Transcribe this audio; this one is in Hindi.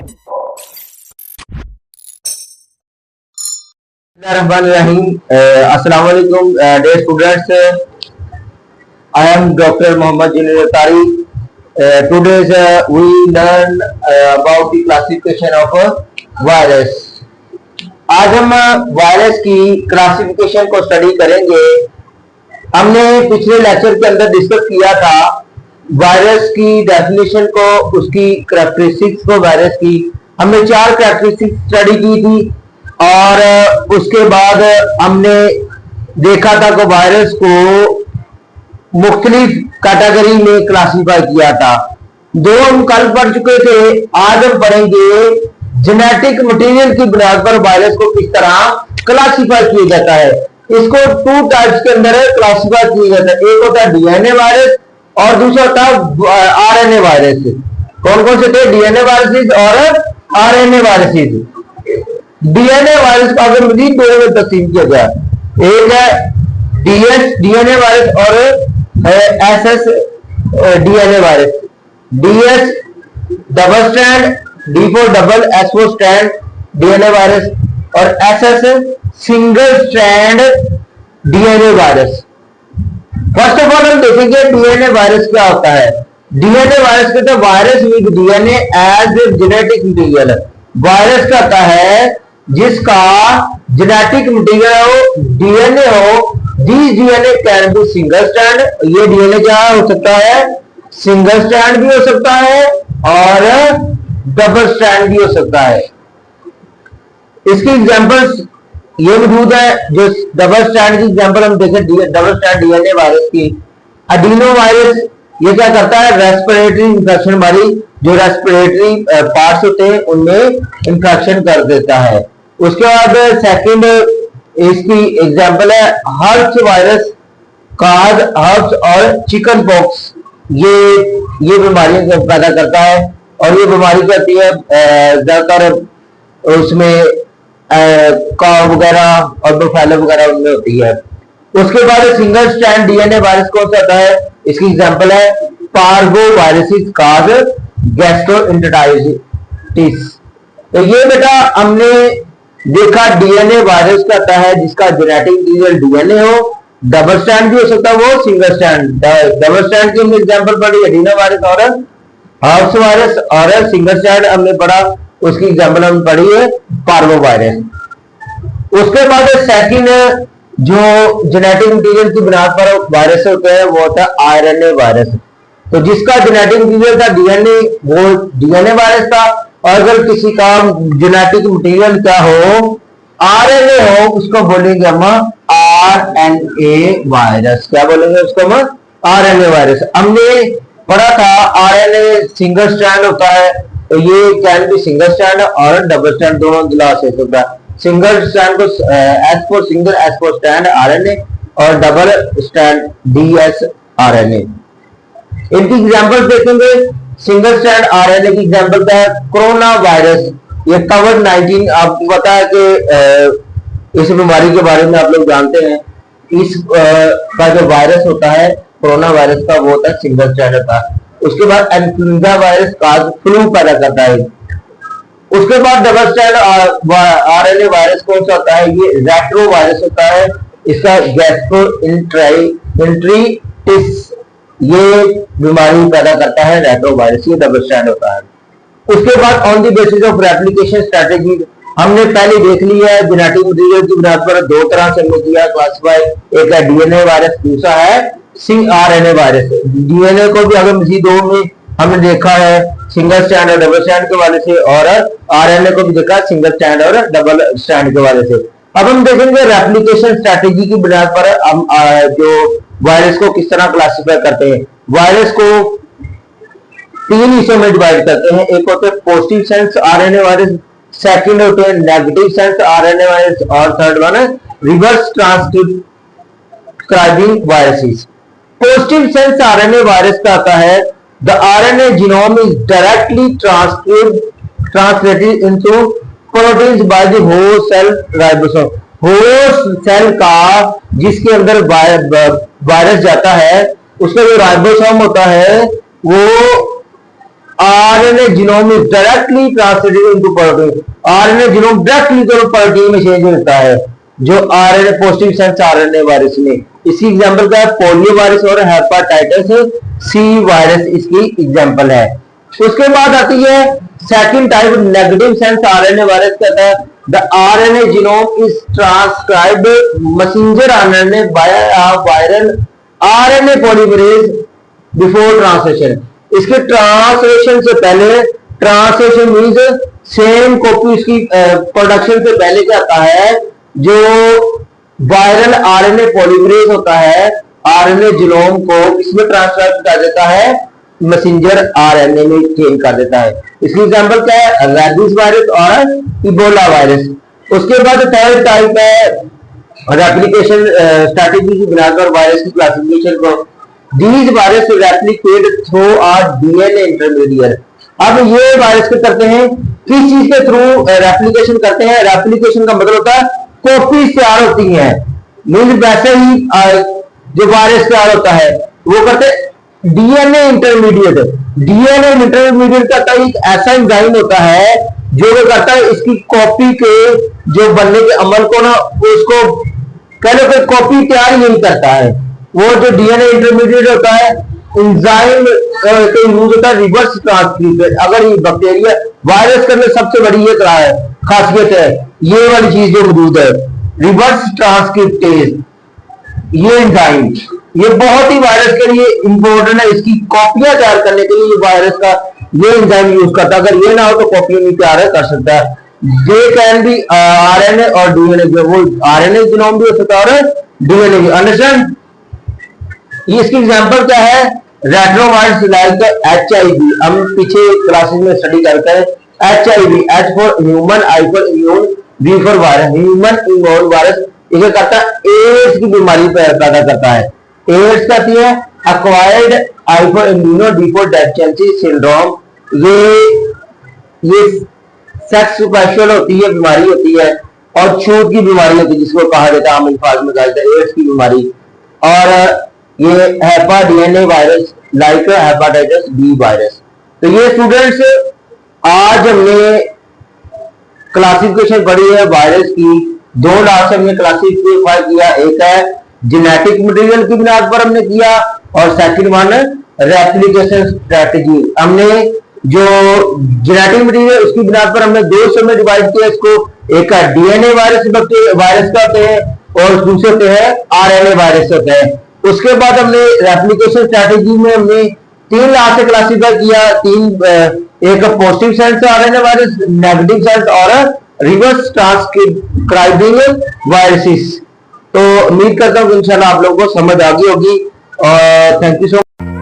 Assalamu alaikum, dear students. I am Dr. Mohammad Jinir Tari. Today we learn about the classification of virus. आज हम वायरस की क्लासिफिकेशन को स्टडी करेंगे। हमने पिछले लेक्चर के अंदर डिस्कस किया था वायरस की डेफिनेशन को, उसकी कैरेक्टरिस्टिक्स को। वायरस की हमने 4 कैरेक्टरिस्टिक्स स्टडी की थी और उसके बाद हमने देखा था कि वायरस को मुख्तलिफ कैटेगरी में क्लासिफाई किया था। 2 हम कल पढ़ चुके थे। आज हम पढ़ेंगे जेनेटिक मटेरियल की बुनियाद पर वायरस को किस तरह क्लासिफाई किया जाता है। इसको 2 टाइप्स के अंदर क्लासिफाई किया जाता है। एक होता है डीएनए वायरस और दूसरा होता है आरएनए वायरस। कौन कौन से थे? डीएनए वायरसेस और आरएनए वायरसेस। डीएनए वायरस का अगर मजीद 2 में तकसीम किया गया, एक है डीएनए वायरस और SS DNA virus. DS double strand, D for double, S for strand DNA virus और SS single strand DNA virus. First of all हम देखेंगे डीएनए वायरस क्या होता है। डीएनए वायरस कहते हैं virus with DNA as genetic material. Virus क्या होता है जिसका जेनेटिक मटेरियल हो, डीएनए हो। This DNA can be single strand. ये डीएनए क्या हो सकता है? सिंगल स्ट्रैंड भी हो सकता है और डबल स्ट्रैंड भी हो सकता है। इसकी एग्जांपल्स ये मौजूद है। जो डबल स्ट्रैंड की एग्जांपल हम देखें, डबल स्ट्रैंड डीएनए वायरस की, अडीनो वायरस। ये क्या करता है? रेस्पिरेटरी इंफेक्शन वाली जो रेस्पिरेटरी पार्ट्स होते हैं उनमें इंफेक्शन कर देता है। उसके बाद सेकंड इसकी एग्जांपल है हर्प्स वायरस, काज हर्प्स और चिकन पॉक्स। ये बीमारियां पैदा करता है और ये बीमारी क्या होती है? ज्यादातर उसमें काव वगैरह और बुफेलो वगैरह उनमें होती है। उसके बाद सिंगल स्ट्रैंड डीएनए वायरस कौन सा होता है? इसकी एग्जांपल है पार्वो वायरसेस काज गैस्ट्रोएंटेराइटिस। तो ये बेटा हमने देखा डीएनए वायरस का होता है जिसका जेनेटिक मटेरियल डीएनए हो। डबल स्ट्रैंड भी हो सकता है, वो सिंगल स्ट्रैंड। डबल स्ट्रैंड की हमने एग्जांपल पढ़ी एडिनो वायरस और हर्प्स वायरस, और सिंगल स्ट्रैंड हमने पढ़ा, उसकी एग्जांपल हमने पढ़ी है पार्वो वायरस। उसके बाद सेकंड जो जेनेटिक मटेरियल की बुनियाद पर वायरस होते हैं वो होता है आरएनए वायरस। तो जिसका जेनेटिक मटेरियल था डीएनए, वो डीएनए वायरस था। और अगर किसी का जेनेटिक मटेरियल क्या हो? आरएनए हो, उसको बोलेंगे हम आरएनए वायरस। क्या बोलेंगे उसको हम? RNA virus. हमने पढ़ा था आरएनए सिंगल स्ट्रैंड होता है, तो ये कैन बी सिंगल स्ट्रैंड और डबल स्ट्रैंड दोनों दिला से होता है। सिंगल स्ट्रैंड को S for single, S for strand RNA, और डबल स्ट्रैंड डीएस आरएनए। इनकी एग्जांपल देखेंगे। सिंगल स्ट्रैंड आरएनए की एग्जांपल क्या है? Corona virus. ये कोविड-19 आपको पता है कि इस बीमारी के बारे में आप लोग जानते हैं। इस का जो वायरस होता है कोरोना वायरस का, वो होता है सिंगल स्ट्रैंड होता है। उसके बाद इन्फ्लुएंजा वायरस काज फ्लू पैदा करता है। उसके बाद डबल स्ट्रैंड आरएनए वायरस कौन सा होता है? ये रेट्रो वायरस होता है। इसका गैस्ट्रोएंटेराइटिस ये बीमारी पैदा करता है रेट्रो वायरस। ये डबल स्ट्रैंड होता है। उसके बाद on the basis of replication strategy हमने पहले देख लिया है जेनेटिक मटेरियल की बुनियाद पर 2 तरह से हमने किया क्लासिफाई। एक है डीएनए वायरस, दूसरा है आरएनए वायरस। डीएनए को भी अगर मजीद 2 में हमने देखा है सिंगल स्ट्रैंड और डबल स्ट्रैंड के वाले से, और आरएनए को भी देखा सिंगल स्ट्रैंड और डबल स्ट्रैंड के वाले से। अब हम देखेंगे रेप्लिकेशन स्ट्रेटेजी की बुनियाद पर हम जो वायरस को किस तरह क्लासिफाई करते हैं। वायरस को 3 हिस्सों में डिवाइड करते हैं। एक होते हैं positive sense RNA virus, second होते हैं नेगेटिव सेंस आरएनए वायरस, और थर्ड वन है reverse transcripting viruses. Positive sense RNA virus का आता है the RNA genome is directly translated into proteins by the host cell ribosome. Host cell का जिसके अंदर वायरस जाता है उसका जो राइबोसोम होता है वो are RNA genome is directly translated into protein. RNA genome directly तो प्रोटीन में चेंज होता है जो RNA positive sense RNA virus में। इसकी एग्जांपल क्या है? पोलियो वायरस और हेपेटाइटिस सी वायरस इसकी एग्जांपल है। उसके बाद आती है second type negative sense RNA virus. कहता है the RNA genome is transcribed messenger RNA by a viral RNA polymerase before translation। इसके ट्रांसलेशन से पहले, ट्रांसलेशन मीन्स सेम कॉपी इसकी प्रोडक्शन से पहले क्या आता है, जो वायरल आरएनए पॉलीमरेज होता है आरएनए जीनोम को इसमें ट्रांसक्राइब कर देता है, मैसेंजर आरएनए में चेंज कर देता है। इसकी एग्जांपल क्या है? रेबीज वायरस और इबोला वायरस। उसके बाद थर्ड टाइप है रेप्लिकेशन स्ट्रैटेजी की बिना पर वायरस की क्लासिफिकेशन को। These virus replicate through R DNA intermediate. अब ये वायरस क्या करते हैं, किस चीज के थ्रू रेप्लिकेशन करते हैं? रेप्लिकेशन का मतलब होता है कॉपी तैयार होती है। मीन्स वैसे ही जो वायरस तैयार होता है वो करते हैं डीएनए इंटरमीडिएट। डीएनए इंटरमीडिएट का एक ऐसा एंजाइम होता है जो वो करता है इसकी कॉपी के जो बनने के अमल को ना, उसको कह लो कि कॉपी तैयार नहीं करता है। वो जो डीएनए इंटरमीडिएट होता है एंजाइम का यूज होता है रिवर्स ट्रांसक्रिप्शन। अगर ये बैक्टीरिया वायरस करने सबसे बड़ी ये खासियत है, ये वाली चीज जो मौजूद है रिवर्स ट्रांसक्रिप्टेज, ये एंजाइम ये बहुत ही वायरस के लिए इंपॉर्टेंट है। इसकी कॉपियां तैयार करने के लिए वायरस का ये एंजाइम यूज करता है। अगर ये ना हो तो कॉपी नहीं तैयार कर सकता है। दे कैन बी आरएनए और डीएनए, जो वो आरएनए जीनोम भी हो सकता है और डीएनए भी। अंडरस्टैंड? इसकी एग्जांपल क्या है? Retrovirus like HIV। हम पीछे क्लासेस में स्टडी करते हैं HIV, H for human, I for immune, V for virus. Human immune virus इसे करता है एड्स की बीमारी पैदा करता है। एड्स कहती है acquired, I for immuno, D for deficiency syndrome. ये सेक्स स्पेशल होती है, बीमारी होती है और छूत की बीमारी होती है जिसको कहा जाता है आम अल्फाज में कहा जाता है एड्स की बीमारी। और ये hepa DNA virus like hepatitis B virus. तो ये स्टूडेंट्स आज हमने क्लासिफिकेशन पढ़ी है वायरस की। दो लास्ट हमने क्लासिफाई किया, एक है जेनेटिक मटेरियल की बुनियाद पर हमने किया और सेकंड वन रेप्लिकेशन स्ट्रेटजी। हमने जो जेनेटिक मटेरियल उसकी बुनियाद पर हमने दो हिस्सों में डिवाइड किया इसको। एक है डीएनए वायरस का होते हैं और दूसरे होते हैं आरएनए वायरस होते हैं। उसके बाद हमने रेप्लिकेशन स्ट्रेटजी में हमने तीन लास्ट से क्लासिफाई किया, एक positive sense RNA virus, negative sense और रिवर्स ट्रांसक्राइबिंग वायरसेस। तो उम्मीद करता हूँ इंशाल्लाह आप लोगों को समझ आ गई होगी और थैंक यू सो मच।